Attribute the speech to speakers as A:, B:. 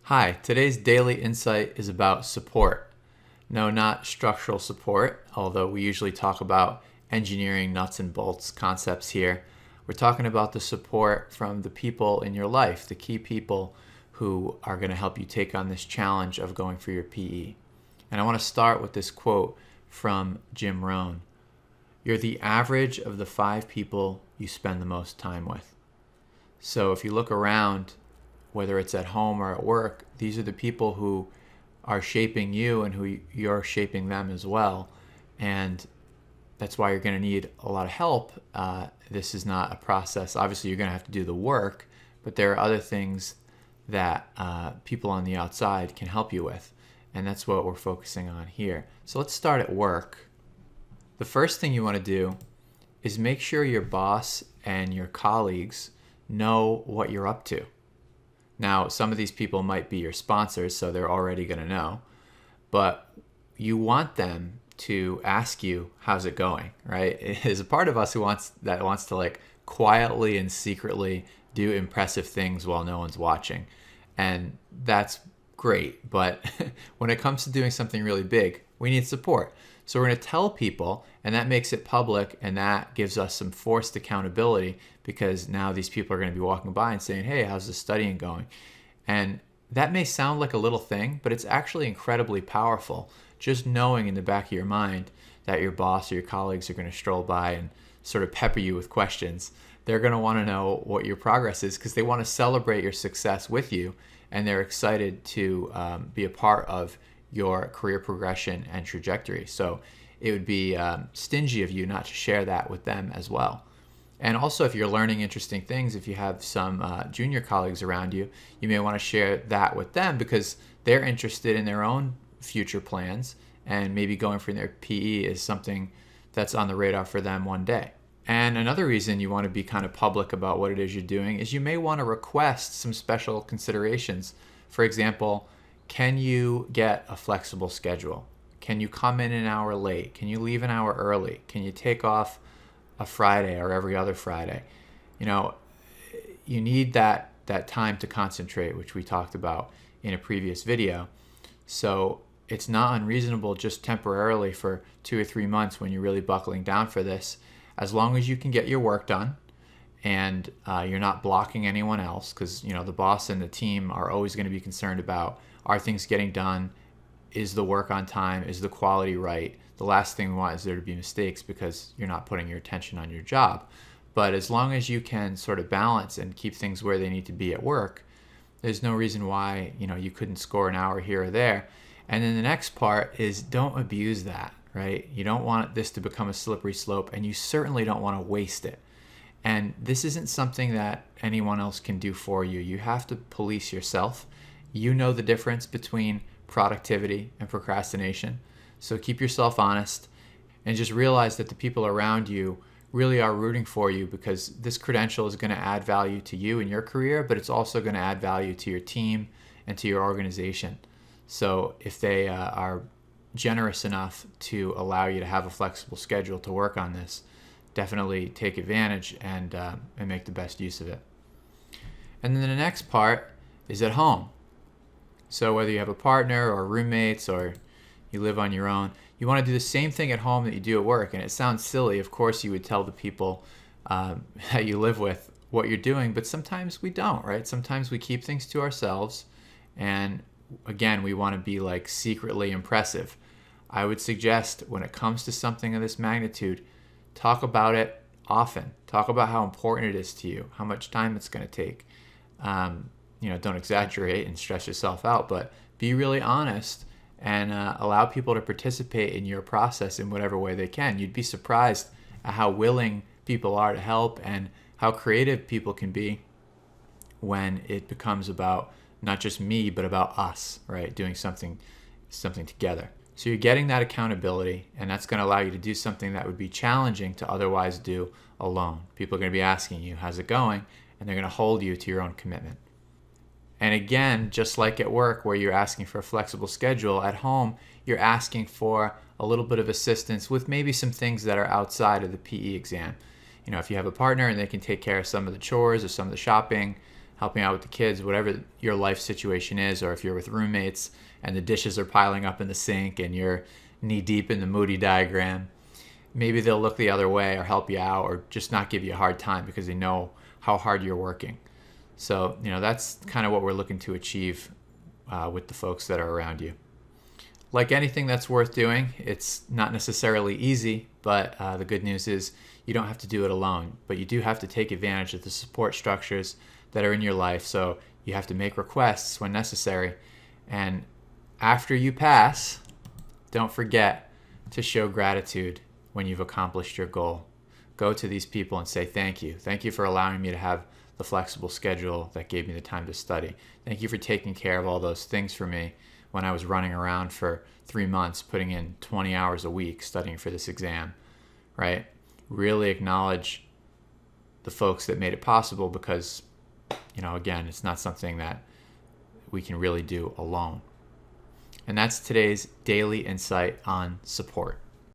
A: Hi, today's daily insight is about support. No, not structural support, although we usually talk about engineering nuts and bolts concepts here. We're talking about the support from the people in your life, the key people who are going to help you take on this challenge of going for your PE. And I want to start with this quote from Jim Rohn. You're the average of the 5 people you spend the most time with. So if you look around, whether it's at home or at work, these are the people who are shaping you and who you're shaping them as well. And that's why you're going to need a lot of help. This is not a process. Obviously, you're going to have to do the work, but there are other things that people on the outside can help you with. And that's what we're focusing on here. So let's start at work. The first thing you want to do is make sure your boss and your colleagues know what you're up to. Now, some of these people might be your sponsors, so they're already going to know, but you want them to ask you, how's it going, right? There's a part of us who wants to like quietly and secretly do impressive things while no one's watching. And that's great, but when it comes to doing something really big, we need support. So we're going to tell people, and that makes it public, and that gives us some forced accountability because now these people are going to be walking by and saying, hey, how's the studying going? And that may sound like a little thing, but it's actually incredibly powerful. Just knowing in the back of your mind that your boss or your colleagues are going to stroll by and sort of pepper you with questions. They're going to want to know what your progress is because they want to celebrate your success with you, and they're excited to be a part of your career progression and trajectory. So it would be stingy of you not to share that with them as well. And also, if you're learning interesting things, if you have some junior colleagues around you, you may want to share that with them because they're interested in their own future plans, and maybe going for their PE is something that's on the radar for them one day. And another reason you want to be kind of public about what it is you're doing is you may want to request some special considerations. For example, can you get a flexible schedule? Can you come in an hour late? Can you leave an hour early? Can you take off a Friday or every other Friday? You know, you need that time to concentrate, which we talked about in a previous video. So it's not unreasonable just temporarily for 2 or 3 months when you're really buckling down for this, as long as you can get your work done and you're not blocking anyone else, because you know the boss and the team are always going to be concerned about, are things getting done? Is the work on time? Is the quality right? The last thing we want is there to be mistakes because you're not putting your attention on your job. But as long as you can sort of balance and keep things where they need to be at work, there's no reason why you couldn't score an hour here or there. And then the next part is don't abuse that, right? You don't want this to become a slippery slope, and you certainly don't want to waste it. And this isn't something that anyone else can do for you. You have to police yourself. You know the difference between productivity and procrastination. So keep yourself honest and just realize that the people around you really are rooting for you, because this credential is going to add value to you in your career, but it's also going to add value to your team and to your organization. So if they are generous enough to allow you to have a flexible schedule to work on this, definitely take advantage and make the best use of it. And then the next part is at home. So whether you have a partner or roommates or you live on your own, you want to do the same thing at home that you do at work. And it sounds silly. Of course, you would tell the people that you live with what you're doing, but sometimes we don't, right? Sometimes we keep things to ourselves. And again, we want to be like secretly impressive. I would suggest when it comes to something of this magnitude, talk about it often. Talk about how important it is to you, how much time it's going to take. Don't exaggerate and stress yourself out, but be really honest and allow people to participate in your process in whatever way they can. You'd be surprised at how willing people are to help and how creative people can be when it becomes about not just me, but about us, right? Doing something together. So you're getting that accountability, and that's going to allow you to do something that would be challenging to otherwise do alone. People are going to be asking you, how's it going? And they're going to hold you to your own commitment. And again, just like at work where you're asking for a flexible schedule, at home, you're asking for a little bit of assistance with maybe some things that are outside of the PE exam. If you have a partner and they can take care of some of the chores or some of the shopping, helping out with the kids, whatever your life situation is, or if you're with roommates and the dishes are piling up in the sink and you're knee deep in the Moody diagram, maybe they'll look the other way or help you out or just not give you a hard time because they know how hard you're working. So, that's kind of what we're looking to achieve with the folks that are around you. Like anything that's worth doing, it's not necessarily easy, but the good news is you don't have to do it alone, but you do have to take advantage of the support structures that are in your life. So you have to make requests when necessary. And after you pass, don't forget to show gratitude when you've accomplished your goal. Go to these people and say thank you. Thank you for allowing me to have the flexible schedule that gave me the time to study. Thank you for taking care of all those things for me when I was running around for 3 months, putting in 20 hours a week studying for this exam, right? Really acknowledge the folks that made it possible because, again, it's not something that we can really do alone. And that's today's daily insight on support.